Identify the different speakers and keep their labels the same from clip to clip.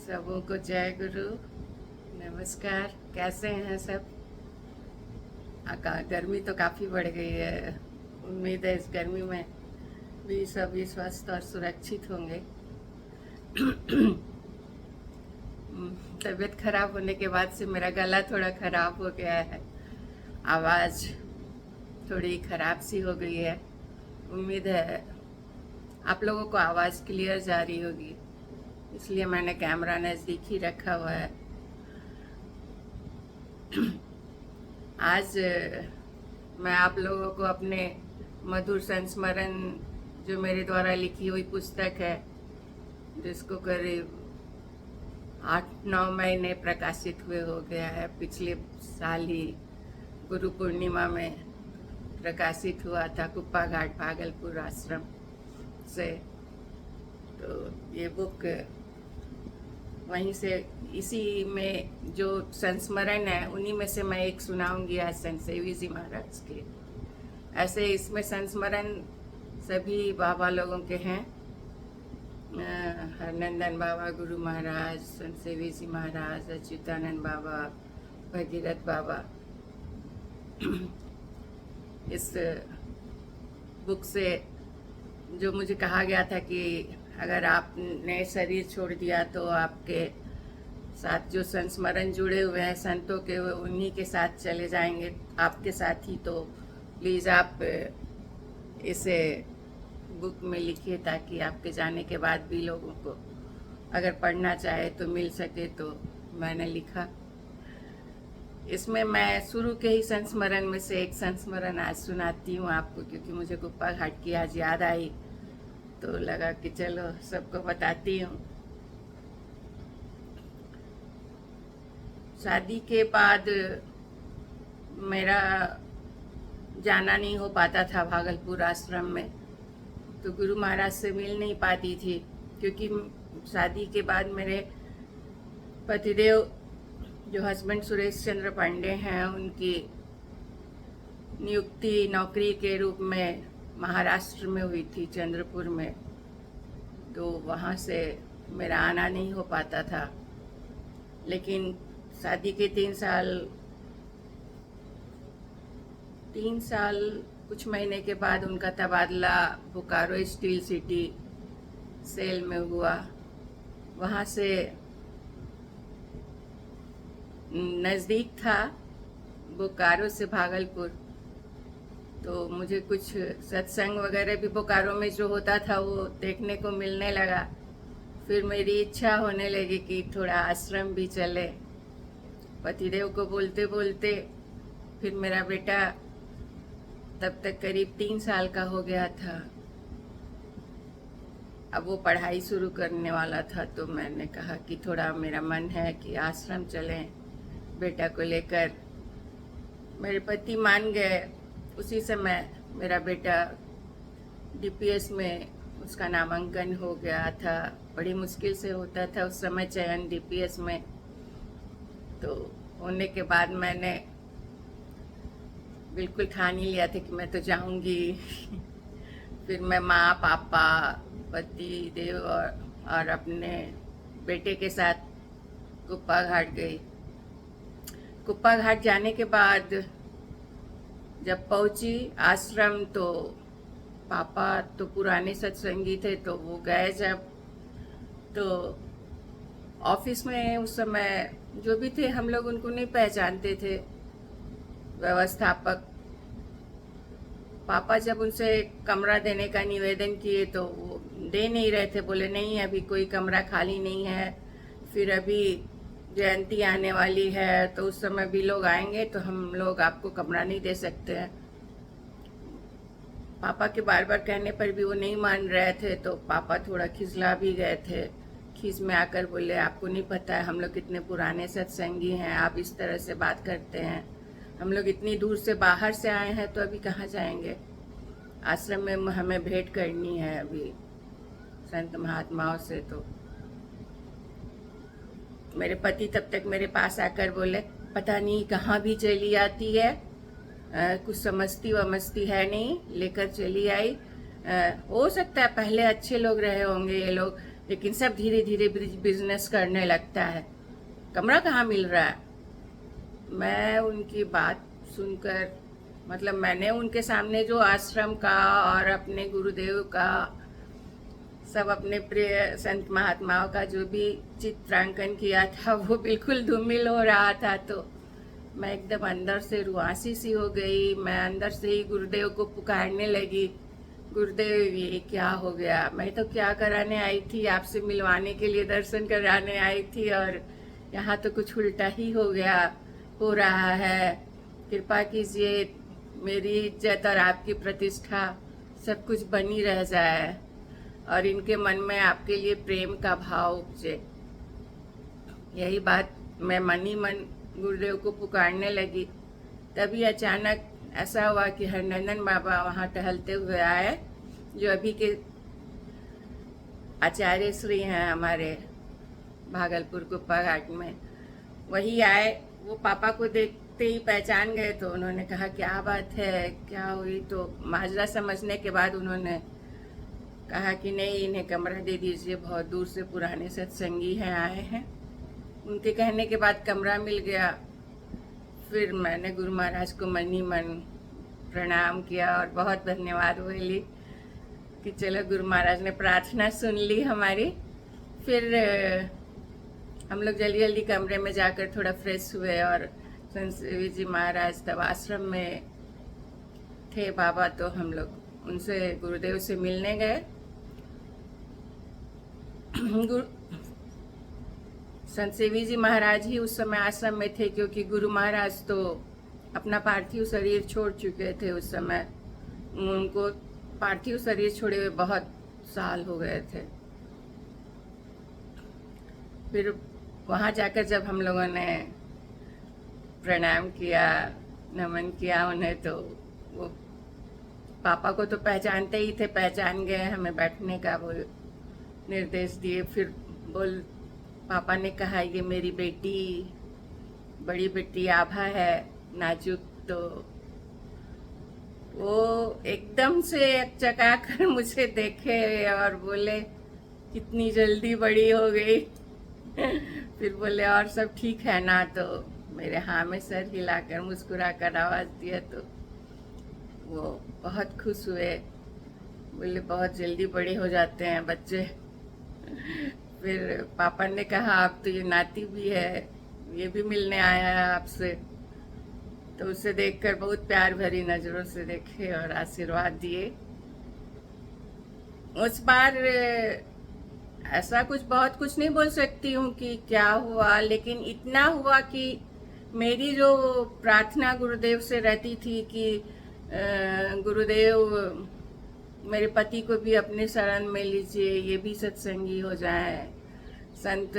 Speaker 1: सबों को जय गुरु। नमस्कार। कैसे हैं सब? गर्मी तो काफ़ी बढ़ गई है। उम्मीद है इस गर्मी में भी सभी स्वस्थ और सुरक्षित होंगे। तबीयत खराब होने के बाद से मेरा गला थोड़ा खराब हो गया है, आवाज़ थोड़ी खराब सी हो गई है। उम्मीद है आप लोगों को आवाज़ क्लियर जा रही होगी, इसलिए मैंने कैमरा नज़दीक ही रखा हुआ है। आज मैं आप लोगों को अपने मधुर संस्मरण, जो मेरे द्वारा लिखी हुई पुस्तक है, जिसको करीब 8-9 महीने प्रकाशित हुए हो गया है, पिछले साल ही गुरु पूर्णिमा में प्रकाशित हुआ था कुप्पा घाट भागलपुर आश्रम से। तो ये बुक वहीं से, इसी में जो संस्मरण है उन्हीं में से मैं एक सुनाऊंगी आज संत सेवी जी महाराज के। ऐसे इसमें संस्मरण सभी बाबा लोगों के हैं, हरनंदन बाबा गुरु महाराज, संत सेवी जी महाराज, अच्युतानंद बाबा, भगीरथ बाबा। इस बुक से जो मुझे कहा गया था कि अगर आपने शरीर छोड़ दिया तो आपके साथ जो संस्मरण जुड़े हुए हैं संतों के, वो उन्हीं के साथ चले जाएंगे, आपके साथ ही। तो प्लीज़ आप इसे बुक में लिखिए, ताकि आपके जाने के बाद भी लोगों को अगर पढ़ना चाहे तो मिल सके। तो मैंने लिखा। इसमें मैं शुरू के ही संस्मरण में से एक संस्मरण आज सुनाती हूँ आपको, क्योंकि मुझे कुप्पा घाट की आज याद आई, तो लगा कि चलो सबको बताती हूँ। शादी के बाद मेरा जाना नहीं हो पाता था भागलपुर आश्रम में, तो गुरु महाराज से मिल नहीं पाती थी, क्योंकि शादी के बाद मेरे पतिदेव जो हस्बैंड सुरेश चंद्र पांडे हैं, उनकी नियुक्ति नौकरी के रूप में महाराष्ट्र में हुई थी, चंद्रपुर में। तो वहाँ से मेरा आना नहीं हो पाता था। लेकिन शादी के 3 साल कुछ महीने के बाद उनका तबादला बोकारो स्टील सिटी सेल में हुआ। वहाँ से नज़दीक था बोकारो से भागलपुर, तो मुझे कुछ सत्संग वगैरह भी बोकारो में जो होता था वो देखने को मिलने लगा। फिर मेरी इच्छा होने लगी कि थोड़ा आश्रम भी चले। पतिदेव को बोलते बोलते फिर मेरा बेटा तब तक करीब 3 साल का हो गया था। अब वो पढ़ाई शुरू करने वाला था, तो मैंने कहा कि थोड़ा मेरा मन है कि आश्रम चलें बेटा को लेकर। मेरे पति मान गए। उसी समय मेरा बेटा डीपीएस में उसका नामांकन हो गया था। बड़ी मुश्किल से होता था उस समय चयन डीपीएस में। तो होने के बाद मैंने बिल्कुल ठान ही लिया था कि मैं तो जाऊंगी। फिर मैं माँ, पापा, पति देव और अपने बेटे के साथ कुप्पा घाट गई। कुप्पा घाट जाने के बाद जब पहुंची आश्रम, तो पापा तो पुराने सत्संगी थे, तो वो गए जब, तो ऑफिस में उस समय जो भी थे हम लोग उनको नहीं पहचानते थे, व्यवस्थापक। पापा जब उनसे कमरा देने का निवेदन किए तो वो दे नहीं रहे थे, बोले नहीं अभी कोई कमरा खाली नहीं है, फिर अभी जयंती आने वाली है, तो उस समय भी लोग आएंगे, तो हम लोग आपको कमरा नहीं दे सकते हैं। पापा के बार बार कहने पर भी वो नहीं मान रहे थे, तो पापा थोड़ा खिसला भी गए थे। खीस में आकर बोले आपको नहीं पता है हम लोग कितने पुराने सत्संगी हैं, आप इस तरह से बात करते हैं। हम लोग इतनी दूर से बाहर से आए हैं, तो अभी कहाँ जाएंगे? आश्रम में हमें भेंट करनी है अभी संत महात्माओं से। तो मेरे पति तब तक मेरे पास आकर बोले पता नहीं कहाँ भी चली आती है, कुछ समझती वमझती है नहीं, लेकर चली आई। हो सकता है पहले अच्छे लोग रहे होंगे ये लोग, लेकिन सब धीरे धीरे बिजनेस करने लगता है। कमरा कहाँ मिल रहा है? मैं उनकी बात सुनकर, मतलब मैंने उनके सामने जो आश्रम का और अपने गुरुदेव का, सब अपने प्रिय संत महात्माओं का जो भी चित्रांकन किया था वो बिल्कुल धूमिल हो रहा था। तो मैं एकदम अंदर से रुआसी सी हो गई। मैं अंदर से ही गुरुदेव को पुकारने लगी, गुरुदेव ये क्या हो गया? मैं तो क्या कराने आई थी? आपसे मिलवाने के लिए, दर्शन कराने आई थी, और यहाँ तो कुछ उल्टा ही हो रहा है। कृपा कीजिए, मेरी इज्जत और आपकी प्रतिष्ठा सब कुछ बनी रह जाए और इनके मन में आपके लिए प्रेम का भाव उपजे। यही बात मैं मन ही मन गुरुदेव को पुकारने लगी। तभी अचानक ऐसा हुआ कि हरनंदन बाबा वहाँ टहलते हुए आए, जो अभी के आचार्य श्री हैं हमारे भागलपुर कुप्पा घाट में। वही आए, वो पापा को देखते ही पहचान गए। तो उन्होंने कहा क्या बात है, क्या हुई? तो माजरा समझने के बाद उन्होंने कहा कि नहीं, इन्हें कमरा दे दीजिए, बहुत दूर से पुराने सत्संगी हैं, आए हैं। उनके कहने के बाद कमरा मिल गया। फिर मैंने गुरु महाराज को मन ही मन प्रणाम किया और बहुत धन्यवाद बोली कि चलो गुरु महाराज ने प्रार्थना सुन ली हमारी। फिर हम लोग जल्दी जल्दी कमरे में जाकर थोड़ा फ्रेश हुए और संत सेवी जी महाराज तब आश्रम में थे बाबा, तो हम लोग उनसे, गुरुदेव से मिलने गए। संत सेवी जी महाराज ही उस समय आश्रम में थे, क्योंकि गुरु महाराज तो अपना पार्थिव शरीर छोड़ चुके थे उस समय। उनको पार्थिव शरीर छोड़े हुए बहुत साल हो गए थे। फिर वहाँ जाकर जब हम लोगों ने प्रणाम किया, नमन किया उन्हें, तो वो पापा को तो पहचानते ही थे, पहचान गए, हमें बैठने का वो निर्देश दिए। फिर पापा ने कहा ये मेरी बेटी, बड़ी बेटी आभा है, नाजुक। तो वो एकदम से चका कर मुझे देखे और बोले कितनी जल्दी बड़ी हो गई। फिर बोले और सब ठीक है ना? तो मेरे हाँ में सर हिलाकर मुस्कुराकर आवाज दिया। तो वो बहुत खुश हुए, बोले बहुत जल्दी बड़े हो जाते हैं बच्चे। फिर पापा ने कहा आप तो ये नाती भी है, ये भी मिलने आया है आपसे। तो उसे देखकर बहुत प्यार भरी नजरों से देखे और आशीर्वाद दिए। उस बार ऐसा बहुत कुछ नहीं बोल सकती हूँ कि क्या हुआ, लेकिन इतना हुआ कि मेरी जो प्रार्थना गुरुदेव से रहती थी कि गुरुदेव मेरे पति को भी अपने शरण में लीजिए, ये भी सत्संगी हो जाए, संत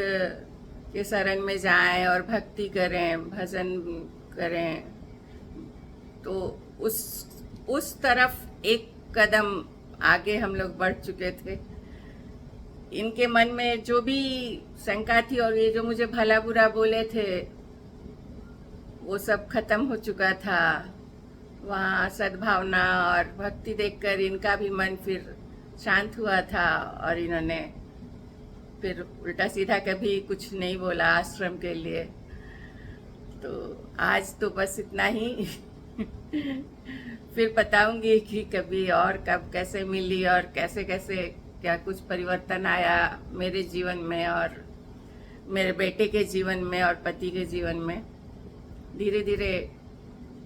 Speaker 1: के शरण में जाएं और भक्ति करें, भजन करें। तो उस तरफ एक कदम आगे हम लोग बढ़ चुके थे। इनके मन में जो भी शंका थी और ये जो मुझे भला बुरा बोले थे, वो सब खत्म हो चुका था। वहाँ सद्भावना और भक्ति देखकर इनका भी मन फिर शांत हुआ था और इन्होंने फिर उल्टा सीधा कभी कुछ नहीं बोला आश्रम के लिए। तो आज तो बस इतना ही। फिर बताऊंगी कि कभी और कब कैसे मिली और कैसे कैसे क्या कुछ परिवर्तन आया मेरे जीवन में और मेरे बेटे के जीवन में और पति के जीवन में। धीरे धीरे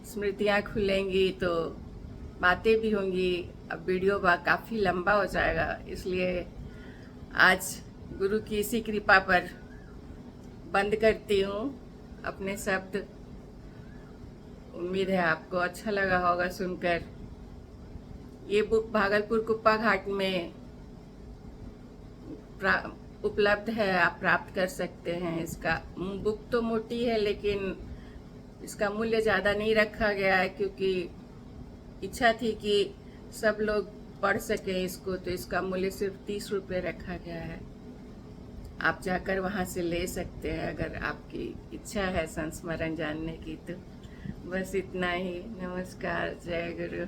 Speaker 1: स्मृतियाँ खुलेंगी तो बातें भी होंगी। अब वीडियो काफ़ी लंबा हो जाएगा, इसलिए आज गुरु की इसी कृपा पर बंद करती हूँ अपने शब्द। उम्मीद है आपको अच्छा लगा होगा सुनकर। ये बुक भागलपुर कुप्पा घाट में उपलब्ध है, आप प्राप्त कर सकते हैं। इसका बुक तो मोटी है, लेकिन इसका मूल्य ज़्यादा नहीं रखा गया है, क्योंकि इच्छा थी कि सब लोग पढ़ सकें इसको। तो इसका मूल्य सिर्फ 30 रुपये रखा गया है। आप जाकर वहाँ से ले सकते हैं अगर आपकी इच्छा है संस्मरण जानने की। तो बस इतना ही। नमस्कार, जय गुरु।